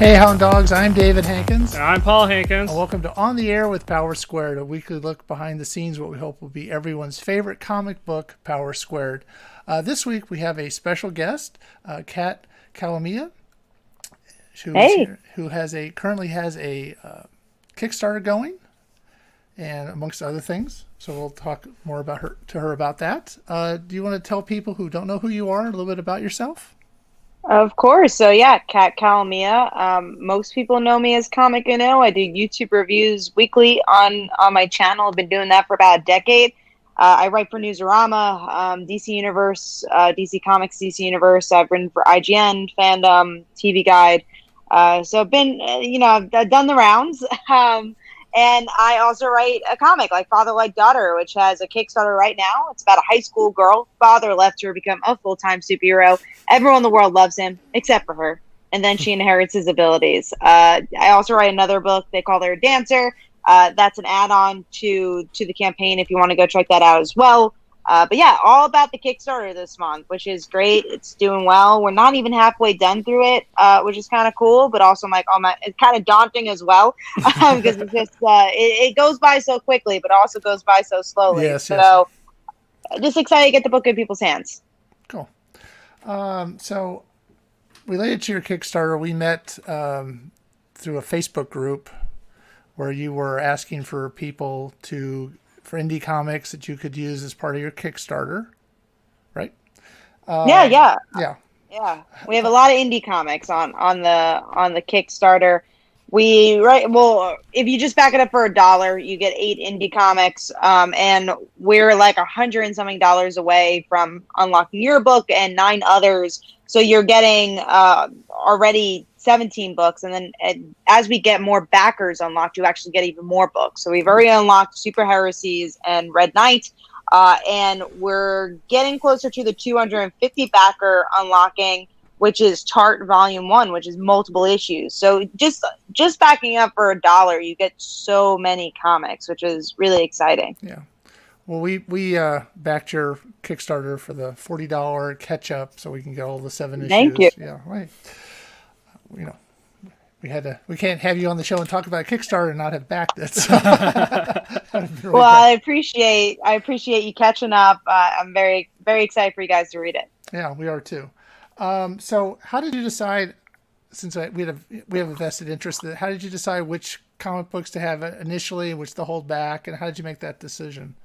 Hey Hound Dogs, I'm David Hankins. And I'm Paul Hankins. And welcome to On the Air with Power Squared, a weekly look behind the scenes, what we hope will be everyone's favorite comic book, Power Squared. This week we have a special guest, Kathryn Calamia, who currently has a Kickstarter going, and amongst other things. So we'll talk more about her about that. Do you want to tell people who don't know who you are a little bit about yourself? Of course. So yeah, Kathryn Calamia. Most people know me as Comicuno. I do YouTube reviews weekly on my channel. I've been doing that for about a decade. I write for Newsarama, DC Universe, DC Comics, DC Universe. I've written for IGN, Fandom, TV Guide. So I've been, I've done the rounds. And I also write a comic like Father Like Daughter, which has a Kickstarter right now. It's about a high school girl. Father left her to become a full-time superhero. Everyone in the world loves him, except for her. And then she inherits his abilities. I also write another book. They call her a dancer. That's an add-on to the campaign if you want to go check that out as well. But yeah, all about the Kickstarter this month, which is great. It's doing well. We're not even halfway done through it, which is kind of cool, but also it's kind of daunting as well because it's just it goes by so quickly, but also goes by so slowly. Yes. Just excited to get the book in people's hands. Cool. So related to your Kickstarter, we met through a Facebook group where you were asking for people for indie comics that you could use as part of your Kickstarter, right? Yeah. Yeah. We have a lot of indie comics on the Kickstarter. If you just back it up for $1, you get 8 indie comics, and we're like $100 and something away from unlocking your book and 9 others. So you're getting already 17 books, and then as we get more backers unlocked, you actually get even more books. So we've already unlocked Super Heresies and Red Knight, and we're getting closer to the 250 backer unlocking, which is Chart Volume 1, which is multiple issues. So just backing up for $1, you get so many comics, which is really exciting. Yeah. Well, we backed your Kickstarter for the $40 catch up, so we can get all the 7 issues. Thank you. Yeah, right. We can't have you on the show and talk about Kickstarter and not have backed it. So. Well, I appreciate you catching up. I'm very, very excited for you guys to read it. Yeah, we are too. So how did you decide, since we have a vested interest, how did you decide which comic books to have initially and which to hold back, and how did you make that decision?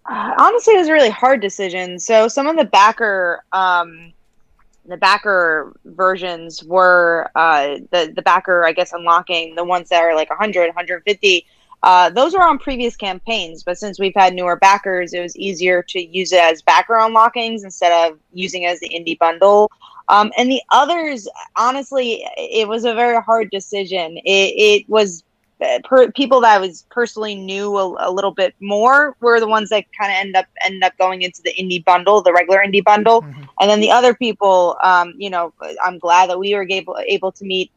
Honestly, it was a really hard decision. So some of the backer versions were the backer, I guess, unlocking the ones that are like 100, 150. Those were on previous campaigns, but since we've had newer backers, it was easier to use it as backer unlockings instead of using it as the indie bundle. And the others, honestly, it was a very hard decision. It was people that was personally knew a little bit more were the ones that kind of end up going into the indie bundle, the regular indie bundle. Mm-hmm. And then the other people, I'm glad that we were able to meet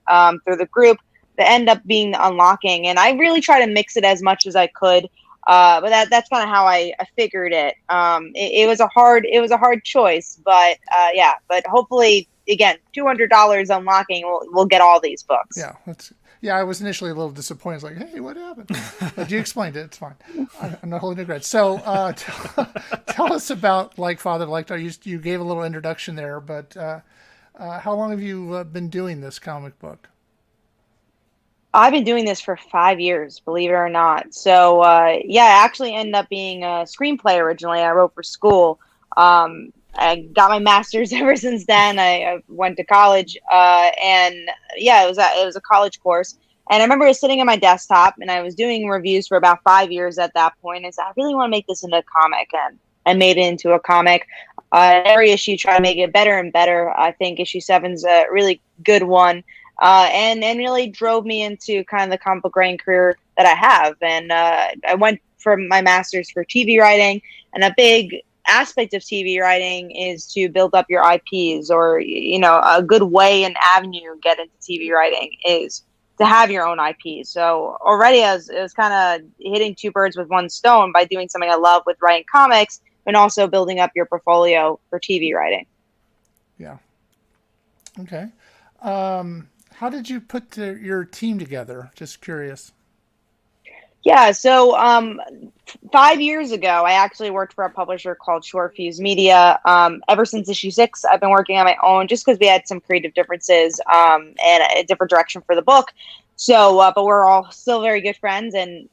through the group that end up being the unlocking. And I really try to mix it as much as I could. But that's kind of how I figured it. It was a hard choice, but hopefully again, $200 unlocking, we'll get all these books. Yeah, I was initially a little disappointed. I was like, hey, what happened? But you explained it. It's fine. I'm not holding regrets. So tell us about Like Father, Like Daughter. You gave a little introduction there, but how long have you been doing this comic book? I've been doing this for 5 years, believe it or not. So, I actually ended up being a screenplay originally. I wrote for school. I got my master's ever since then. I went to college, it was a college course. And I remember I was sitting at my desktop and I was doing reviews for about 5 years at that point. I said, I really want to make this into a comic, and I made it into a comic. Every issue, try to make it better and better. I think issue 7's a really good one, and really drove me into kind of the comic book writing career that I have. And I went for my master's for TV writing, and a big aspect of TV writing is to build up your IPs, or a good way and avenue to get into TV writing is to have your own IP. So already it was kind of hitting 2 birds with 1 stone by doing something I love with writing comics, and also building up your portfolio for TV writing. Yeah. Okay. How did you put your team together? Just curious. Yeah, so 5 years ago, I actually worked for a publisher called Short Fuse Media. Ever since issue 6, I've been working on my own just because we had some creative differences and a different direction for the book. So, but we're all still very good friends, and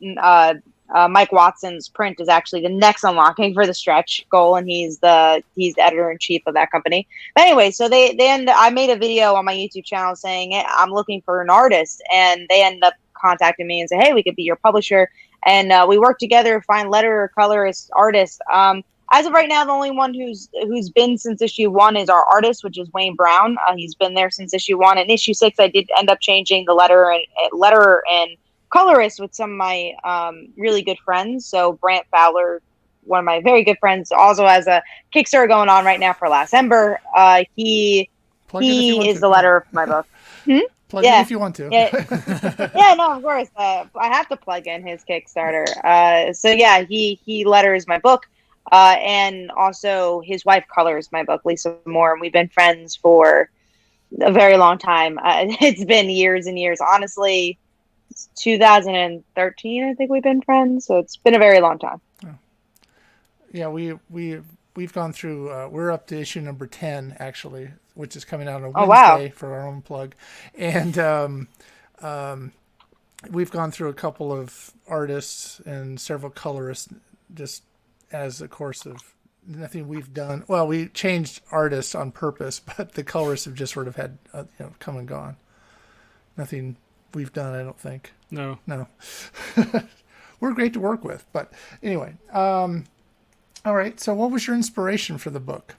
Mike Watson's print is actually the next unlocking for the stretch goal, and he's the editor in chief of that company. But anyway, so I made a video on my YouTube channel saying, hey, I'm looking for an artist, and they ended up contacted me and said, hey, we could be your publisher. And we worked together to find letterer, colorist, artist. As of right now, the only one who's been since issue 1 is our artist, which is Wayne Brown. He's been there since issue 1. And issue 6, I did end up changing the letterer and colorist with some of my really good friends. So Brant Fowler, one of my very good friends, also has a Kickstarter going on right now for Last Ember. He is the letterer for my book. Plug in if you want to. Yeah, no, of course. I have to plug in his Kickstarter. So yeah, he letters my book, and also his wife colors my book, Lisa Moore, and we've been friends for a very long time. It's been years and years. Honestly, 2013, I think we've been friends. So it's been a very long time. Yeah, we've gone through. We're up to issue number 10 actually, which is coming out on Wednesday for our own plug, and we've gone through a couple of artists and several colorists just as a course of nothing we've done. Well, we changed artists on purpose, but the colorists have just sort of had come and gone. Nothing we've done, I don't think. No. We're great to work with, but anyway. All right. So, what was your inspiration for the book?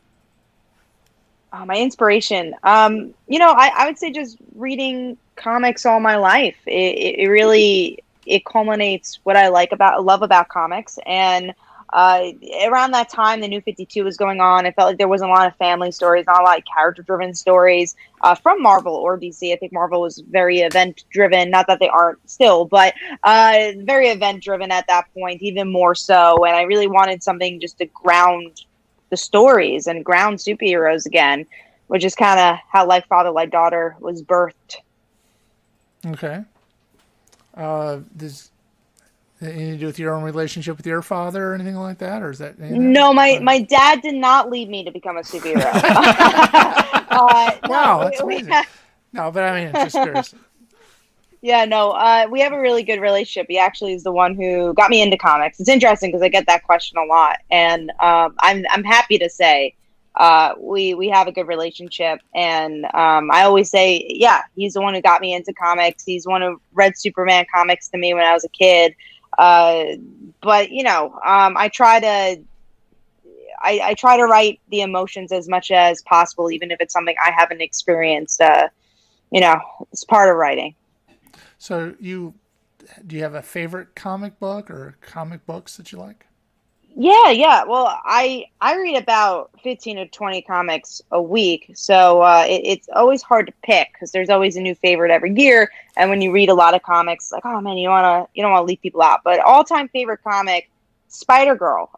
My inspiration, I would say just reading comics all my life. It really culminates what I love about comics. And around that time, the New 52 was going on. I felt like there wasn't a lot of family stories, not a lot of character-driven stories from Marvel or DC. I think Marvel was very event-driven. Not that they aren't still, but very event-driven at that point, even more so. And I really wanted something just to ground the stories and ground superheroes again, which is kind of how Like Father, Like Daughter was birthed. Okay. Does anything to do with your own relationship with your father or anything like that, or is that anything? No, my dad did not lead me to become a superhero. Wow, that's amazing. No, but I mean, just curious. Yeah, no, we have a really good relationship. He actually is the one who got me into comics. It's interesting because I get that question a lot, and I'm happy to say we have a good relationship. And I always say, yeah, he's the one who got me into comics. He's the one who read Superman comics to me when I was a kid. But I try to write the emotions as much as possible, even if it's something I haven't experienced. It's part of writing. So do you have a favorite comic book or comic books that you like? Yeah. Well, I read about 15 to 20 comics a week. So it's always hard to pick because there's always a new favorite every year. And when you read a lot of comics, like, oh man, you don't want to leave people out. But all-time favorite comic, Spider-Girl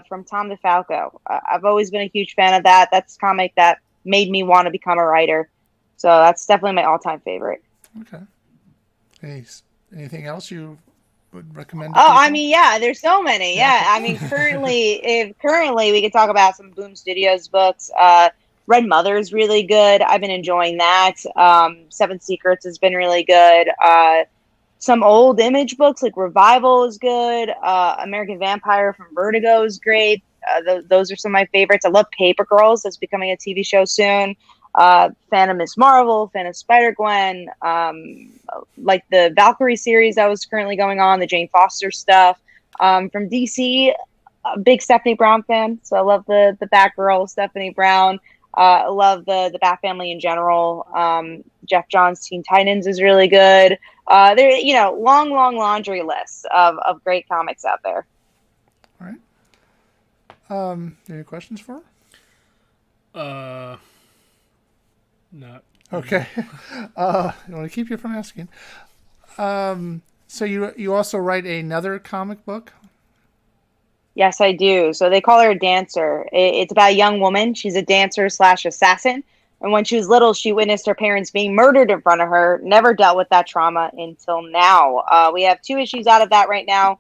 from Tom DeFalco. I've always been a huge fan of that. That's a comic that made me want to become a writer. So that's definitely my all-time favorite. Okay. Anything else you would recommend? I mean, yeah, there's so many. Yeah, I mean, currently we could talk about some Boom Studios books. Red Mother is really good. I've been enjoying that. Seven Secrets has been really good. Some old Image books like Revival is good. American Vampire from Vertigo is great. Those are some of my favorites. I love Paper Girls. That's becoming a TV show soon. Fan of Miss Marvel, fan of Spider-Gwen, like the Valkyrie series that was currently going on, the Jane Foster stuff. From DC, a big Stephanie Brown fan, so I love the Batgirl, Stephanie Brown. I love the Bat Family in general. Jeff Johns' Teen Titans is really good. Long laundry lists of great comics out there. All right. Any questions for her? No. Okay. I want to keep you from asking. So you also write another comic book? Yes, I do. So they call her a dancer. It's about a young woman. She's a dancer / assassin. And when she was little, she witnessed her parents being murdered in front of her, never dealt with that trauma until now. We have 2 issues out of that right now.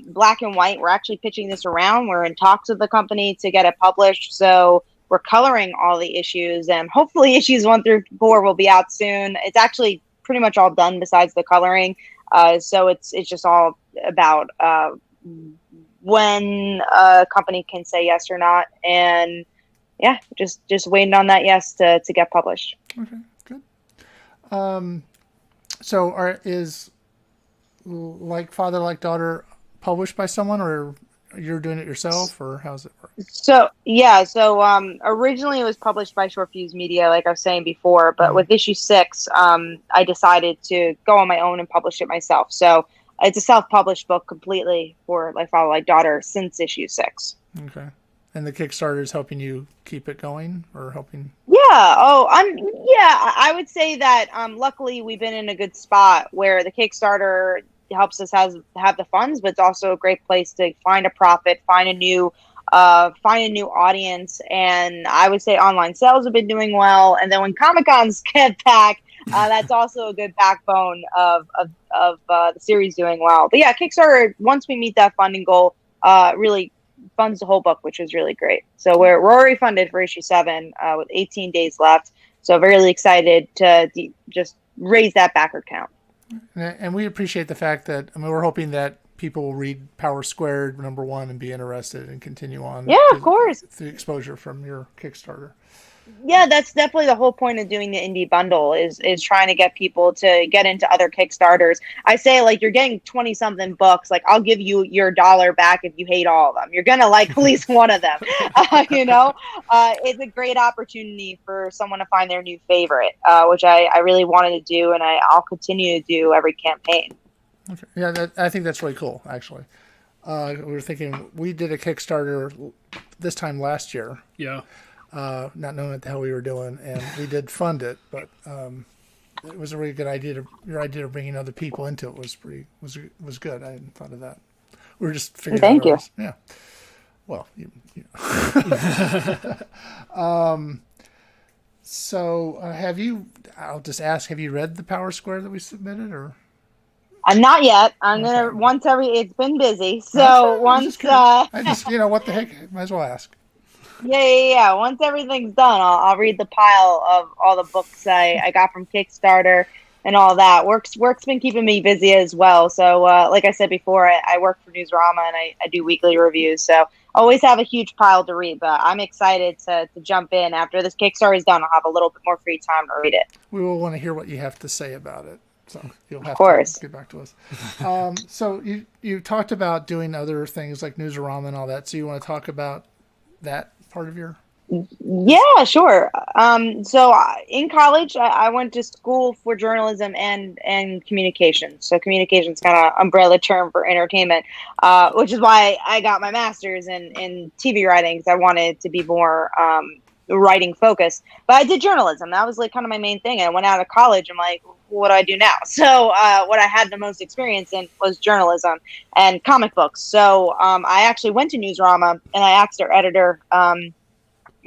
Black and white, we're actually pitching this around. We're in talks with the company to get it published. So we're coloring all the issues, and hopefully issues 1 through 4 will be out soon. It's actually pretty much all done besides the coloring. So it's just all about when a company can say yes or not. And yeah, just waiting on that yes to get published. Okay, good. So is Like Father, Like Daughter published by someone, or you're doing it yourself, or how's it work? So originally it was published by Short Fuse Media, like I was saying before, but with issue 6, I decided to go on my own and publish it myself. So it's a self-published book completely for Like Father, Like Daughter since issue 6. Okay. And the Kickstarter is helping you keep it going, or helping? Yeah. Oh, I would say that luckily we've been in a good spot where the Kickstarter helps us have the funds, but it's also a great place to find a profit, find a new audience. And I would say online sales have been doing well. And then when Comic-Cons get back, that's also a good backbone of the series doing well. But yeah, Kickstarter, once we meet that funding goal, really funds the whole book, which is really great. So we're already funded for issue 7 with 18 days left. So really excited to just raise that backer count. And we appreciate the fact that, we're hoping that people will read Power Squared #1 and be interested and continue on. Yeah, of course. The exposure from your Kickstarter. Yeah, that's definitely the whole point of doing the indie bundle is trying to get people to get into other Kickstarters. I say, like, you're getting 20 something books. Like, I'll give you your $1 back if you hate all of them. You're going to like at least one of them. It's a great opportunity for someone to find their new favorite, which I really wanted to do. And I'll continue to do every campaign. Okay. Yeah, I think that's really cool, actually. We were thinking, we did a Kickstarter this time last year. Yeah. Not knowing what the hell we were doing, and we did fund it, but it was a really good idea. Your idea of bringing other people into it was good. I hadn't thought of that. We were just figuring. Thank you. Yeah. Well, so have you? I'll just ask: have you read the Power Square that we submitted, or? Not yet. I'm gonna it's been busy, so once I just what the heck? Might as well ask. Yeah. Once everything's done, I'll read the pile of all the books I got from Kickstarter and all that. Work's been keeping me busy as well. So, like I said before, I work for Newsrama and I do weekly reviews. So, always have a huge pile to read. But I'm excited to jump in after this Kickstarter is done. I'll have a little bit more free time to read it. We will want to hear what you have to say about it. So you'll have to get back to us. So you talked about doing other things like Newsarama and all that. So you want to talk about that part of your? Yeah, sure. So in college, I went to school for journalism and communications. So communications kind of umbrella term for entertainment, which is why I got my master's in TV writing, because I wanted to be more writing focused. But I did journalism. That was like kind of my main thing. I went out of college. I'm like, what do I do now? So what I had the most experience in was journalism and comic books. So I actually went to Newsrama and I asked their editor, are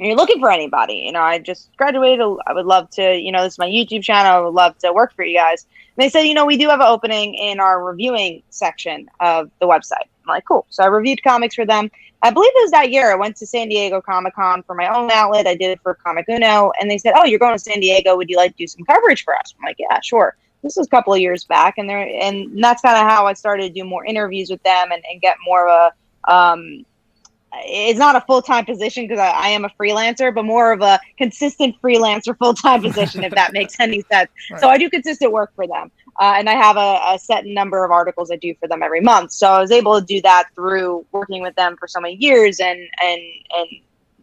you looking for anybody? I just graduated. I would love to, this is my YouTube channel. I would love to work for you guys. And they said, we do have an opening in our reviewing section of the website. I'm like, cool. So I reviewed comics for them. I believe it was that year I went to San Diego Comic-Con for my own outlet. I did it for Comicuno. And they said, oh, you're going to San Diego. Would you like to do some coverage for us? I'm like, yeah, sure. This was a couple of years back. And that's kind of how I started to do more interviews with them and get more of a it's not a full-time position because I am a freelancer, but more of a consistent freelancer full-time position, if that makes any sense. Right. So I do consistent work for them. And I have a set number of articles I do for them every month. So I was able to do that through working with them for so many years. And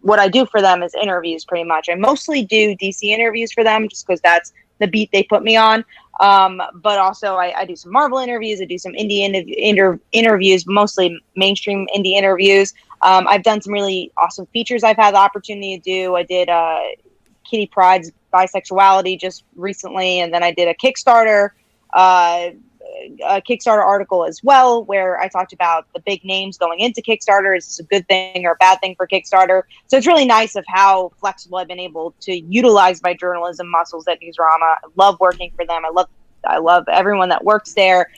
what I do for them is interviews pretty much. I mostly do DC interviews for them just because that's the beat they put me on. But also I do some Marvel interviews. I do some indie interviews, mostly mainstream indie interviews. I've done some really awesome features I've had the opportunity to do. I did Kitty Pryde's bisexuality just recently, and then I did a Kickstarter a Kickstarter article as well, where I talked about the big names going into Kickstarter. Is this a good thing or a bad thing for Kickstarter? So it's really nice of how flexible I've been able to utilize my journalism muscles at Newsrama. I love working for them. I love everyone that works there.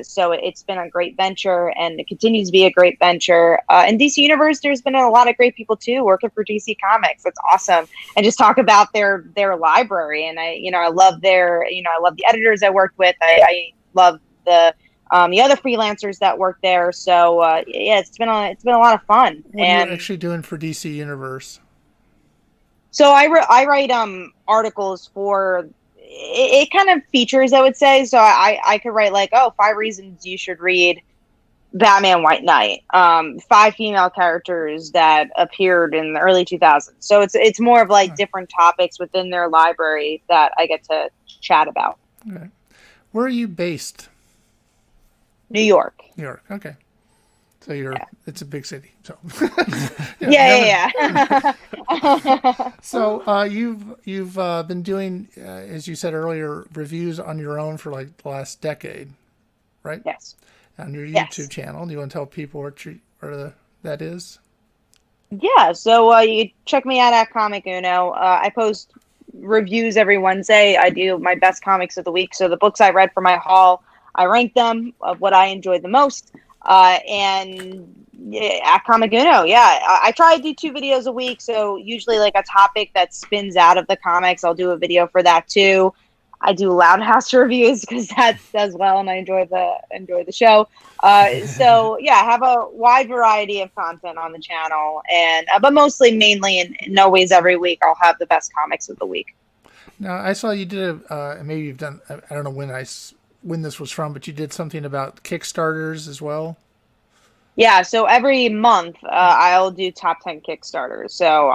So it's been a great venture, and it continues to be a great venture. In DC Universe, there's been a lot of great people too working for DC Comics. That's awesome. And just talk about their library. And I love I love the editors I worked with. I love the other freelancers that work there. So yeah, it's been a lot of fun. What are you actually doing for DC Universe? So I write articles for. It kind of features, I would say. So I could write like, 5 reasons you should read Batman White Knight, 5 female characters that appeared in the early 2000s. So it's more of like different topics within their library that I get to chat about. Okay. Where are you based? New York. New York. Okay. So it's a big city. So yeah. So you've been doing, as you said earlier, reviews on your own for like the last decade, right? Yes. On your YouTube channel. Do you want to tell people where that is? Yeah. So you check me out at Comicuno. I post reviews every Wednesday. I do my best comics of the week. So the books I read for my haul, I rank them of what I enjoyed the most. And at Comicuno, I try to do 2 videos a week. So usually like a topic that spins out of the comics, I'll do a video for that too. I do Loud House reviews because that does well, and I enjoy the show. So yeah, I have a wide variety of content on the channel, and but mainly and always every week I'll have the best comics of the week. Now I saw you did maybe you've done, I don't know when this was from, but you did something about Kickstarters as well. Yeah, so every month I'll do top 10 Kickstarters. So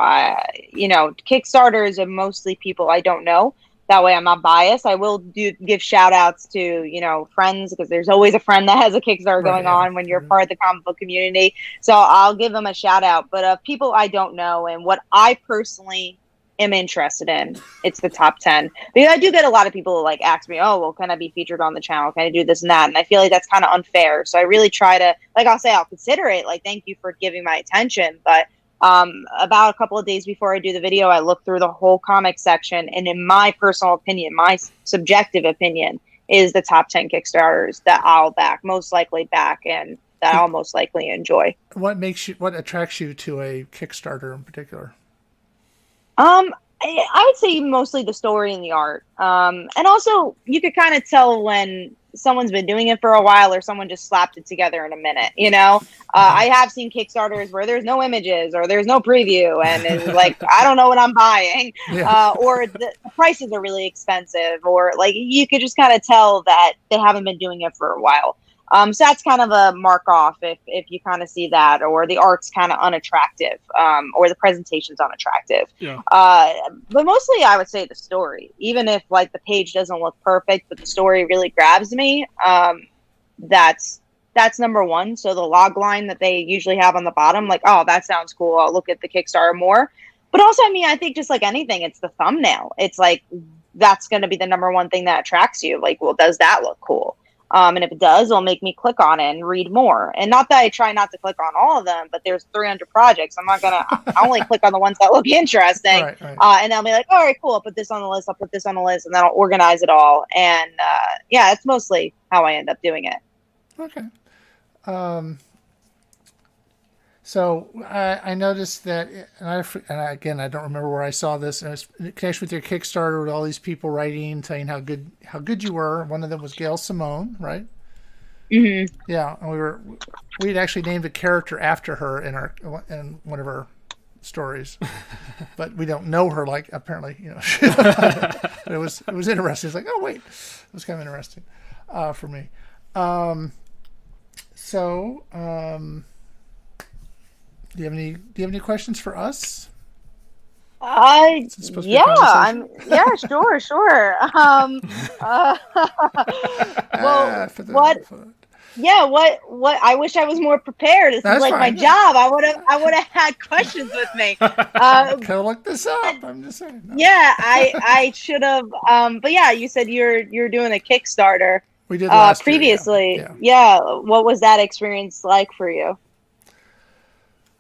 Kickstarters are mostly people I don't know. That way I'm not biased. I will give shout outs to, friends, because there's always a friend that has a Kickstarter going on when you're part of the comic book community. So I'll give them a shout out. But people I don't know and what I personally am interested in, it's the top 10. Because I do get a lot of people like ask me, oh, well, can I be featured on the channel? Can I do this and that? And I feel like that's kind of unfair. So I really try to, like, I'll say I'll consider it. Like, thank you for giving my attention. But about a couple of days before I do the video, I look through the whole comic section. And in my personal opinion, my subjective opinion is the top 10 Kickstarters that I'll most likely back and that I'll most likely enjoy. What attracts you to a Kickstarter in particular? I would say mostly the story and the art. And also you could kind of tell when someone's been doing it for a while or someone just slapped it together in a minute, I have seen Kickstarters where there's no images or there's no preview and it's like, I don't know what I'm buying, or the prices are really expensive, or like you could just kind of tell that they haven't been doing it for a while. So that's kind of a mark off if you kind of see that, or the art's kind of unattractive, or the presentation's unattractive. Yeah. But mostly I would say the story, even if like the page doesn't look perfect, but the story really grabs me. That's number one. So the log line that they usually have on the bottom, like, oh, that sounds cool, I'll look at the Kickstarter more. But also, I think just like anything, it's the thumbnail. It's like, that's going to be the number one thing that attracts you. Like, well, does that look cool? And if it does, it'll make me click on it and read more. And not that I try not to click on all of them, but there's 300 projects. I only click on the ones that look interesting. Right. And I'll be like, all right, cool. I'll put this on the list. I'll put this on the list, and then I'll organize it all. And it's mostly how I end up doing it. Okay. So I noticed that, and again, I don't remember where I saw this. And it was in connection with your Kickstarter with all these people writing, saying how good you were. One of them was Gail Simone, right? Mm-hmm. Yeah, and we'd actually named a character after her in one of our stories, but we don't know her. Like apparently, but it was interesting. It's like, oh wait, it was kind of interesting for me. Do you have any questions for us? Sure. What I wish I was more prepared. This is like fine. My job. I would have had questions with me. Could have looked this up. I'm just saying. No. Yeah, I should have. But yeah, you said you're doing a Kickstarter. We did last previously. year, Yeah. What was that experience like for you?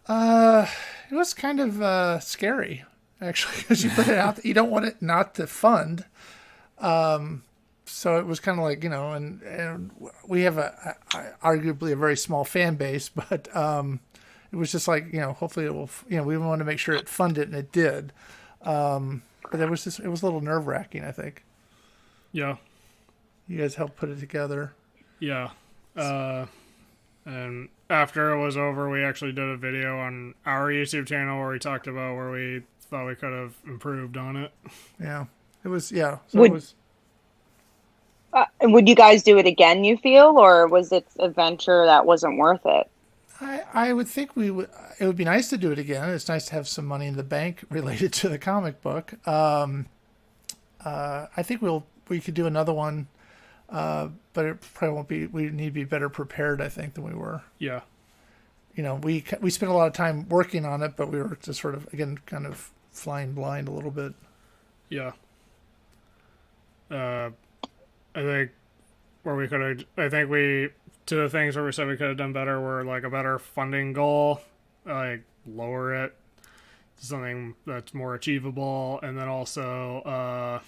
It was kind of scary, actually, because you put it out. You don't want it not to fund. So it was kind of like, and we have arguably a very small fan base, but it was just like, hopefully it will, we want to make sure it funded, and it did. But it was a little nerve wracking, I think. Yeah. You guys helped put it together. Yeah. And after it was over, we actually did a video on our YouTube channel where we talked about where we thought we could have improved on it. Yeah. It was, yeah. So it was. Would you guys do it again, you feel, or was it a venture that wasn't worth it? I would think it would be nice to do it again. It's nice to have some money in the bank related to the comic book. I think we could do another one, but it probably won't be. We need to be better prepared, I think, than we were. Yeah. We spent a lot of time working on it, but we were just sort of, again, kind of flying blind a little bit. Yeah. I think to the things where we said we could have done better were like a better funding goal, like lower it to something that's more achievable, and then also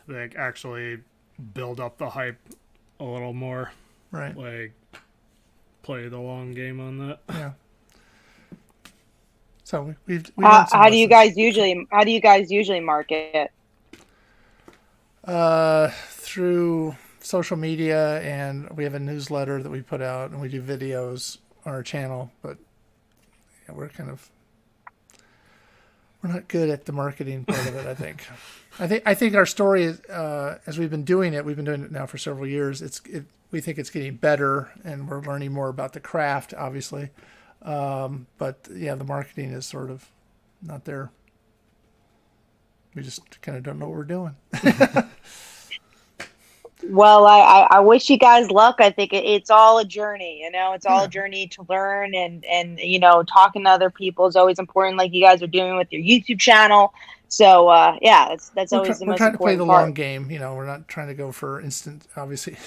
like actually build up the hype a little more. Right. Like play the long game on that. Yeah. So we've how do you guys usually market? Through social media, and we have a newsletter that we put out, and we do videos on our channel, but yeah, we're not good at the marketing part of it, I think. I think our story is, as we've been doing it now for several years, we think it's getting better, and we're learning more about the craft, obviously. But yeah, the marketing is sort of not there. We just kind of don't know what we're doing. Well, I wish you guys luck. I think it's all a journey, it's all a journey to learn, and talking to other people is always important, like you guys are doing with your YouTube channel. So, that's always the most important part. We're trying to play the long game. We're not trying to go for instant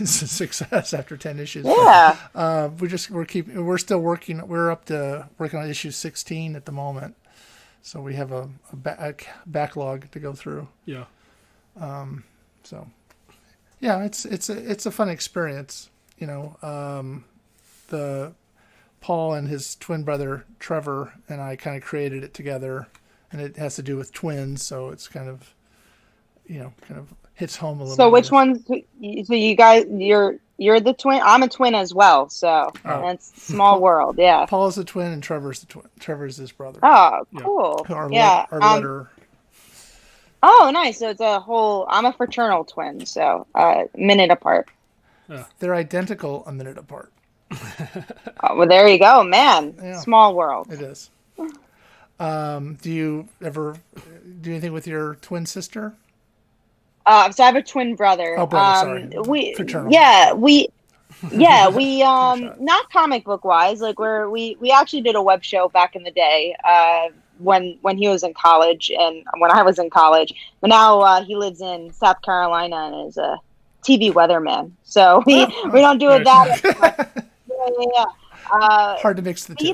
success after 10 issues. Yeah. But, we're still working. We're up to working on issue 16 at the moment. So we have a backlog to go through. Yeah. So, yeah, it's a fun experience. The Paul and his twin brother Trevor and I kind of created it together, and it has to do with twins. So it's kind of hits home a little. So which one? So you guys, you're the twin. I'm a twin as well. So that's small world. Yeah. Paul is a twin, and Trevor's the twin. Trevor's his brother. Oh, cool. Our letter. Oh, nice. So I'm a fraternal twin, so a minute apart. Yeah. They're identical, a minute apart. Well, there you go, man. Yeah. Small world. It is. Do you ever do anything with your twin sister? So I have a twin brother. Oh, brother, sorry. Fraternal. We not comic book wise. Like we actually did a web show back in the day. When he was in college and when I was in college, but now he lives in South Carolina and is a TV weatherman. So we don't do it that. Yeah. Hard to mix the two.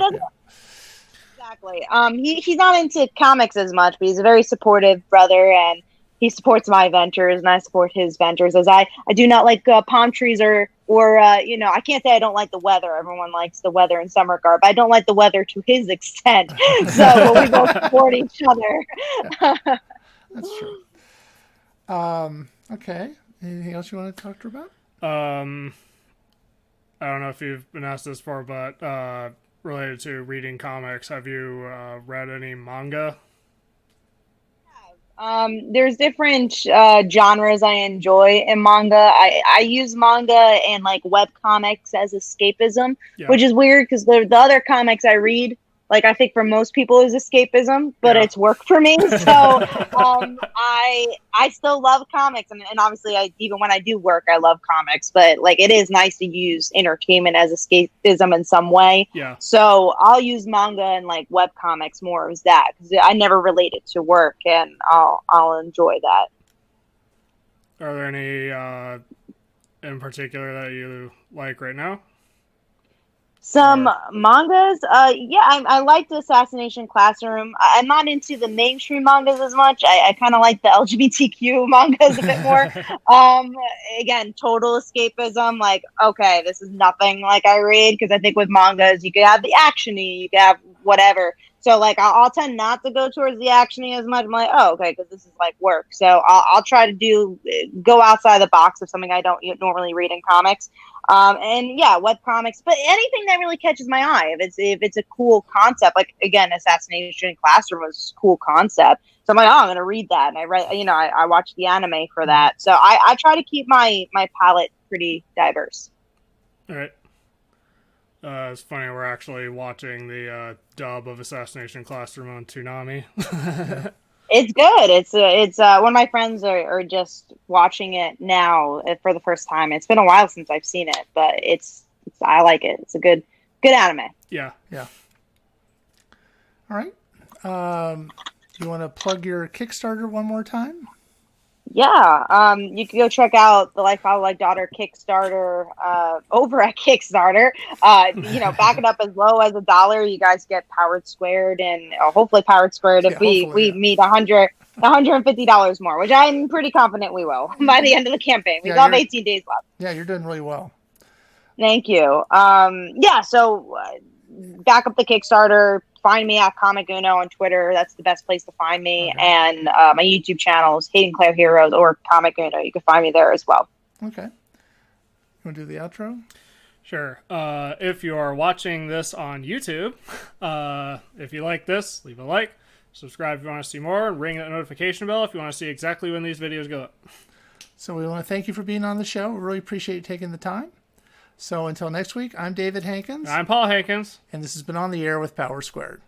Exactly. He's not into comics as much, but he's a very supportive brother, and he supports my ventures and I support his ventures, as I do not like palm trees or I can't say I don't like the weather. Everyone likes the weather in some regard, but I don't like the weather to his extent. So we both support each other. Yeah. That's true. Okay. Anything else you want to talk to her about? I don't know if you've been asked this before, but related to reading comics, have you read any manga? There's different genres I enjoy in manga. I use manga and like web comics as escapism, which is weird because the other comics I read, like I think for most people is escapism, but it's work for me. So I still love comics, and obviously even when I do work, I love comics. But like it is nice to use entertainment as escapism in some way. Yeah. So I'll use manga and like web comics more as that because I never relate it to work, and I'll enjoy that. Are there any in particular that you like right now? Some mangas. I like the Assassination Classroom. I'm not into the mainstream mangas as much. I kind of like the LGBTQ mangas a bit more. Again, total escapism. Like, okay, this is nothing like I read, because I think with mangas you could have the actiony, you could have whatever. So like, I'll tend not to go towards the actiony as much. I'm like, oh, okay, because this is like work. So I'll try to go outside the box of something I don't normally read in comics. And yeah, web comics, but anything that really catches my eye. If it's a cool concept, like again, Assassination Classroom was a cool concept. So I'm like, oh, I'm gonna read that, and I watched the anime for that. So I try to keep my palette pretty diverse. All right. It's funny, we're actually watching the dub of Assassination Classroom on Toonami. It's good. It's one of my friends are just watching it now for the first time. It's been a while since I've seen it, but it's I like it. It's a good anime. Yeah. All right. You want to plug your Kickstarter one more time? Yeah. You can go check out the Life Follow Like Daughter Kickstarter over at Kickstarter. Back it up as low as $1. You guys get powered squared, and hopefully powered squared if we meet $150 more, which I'm pretty confident we will by the end of the campaign. We have 18 days left. Yeah, you're doing really well. Thank you. So back up the Kickstarter. Find me at Comicuno on Twitter. That's the best place to find me. Okay. And my YouTube channel is Hayden Claire Heroes or Comicuno. You can find me there as well. Okay. You want to do the outro? Sure. If you are watching this on YouTube, if you like this, leave a like. Subscribe if you want to see more. And ring that notification bell if you want to see exactly when these videos go up. So we want to thank you for being on the show. We really appreciate you taking the time. So until next week, I'm David Hankins. I'm Paul Hankins. And this has been On the Air with Power Squared.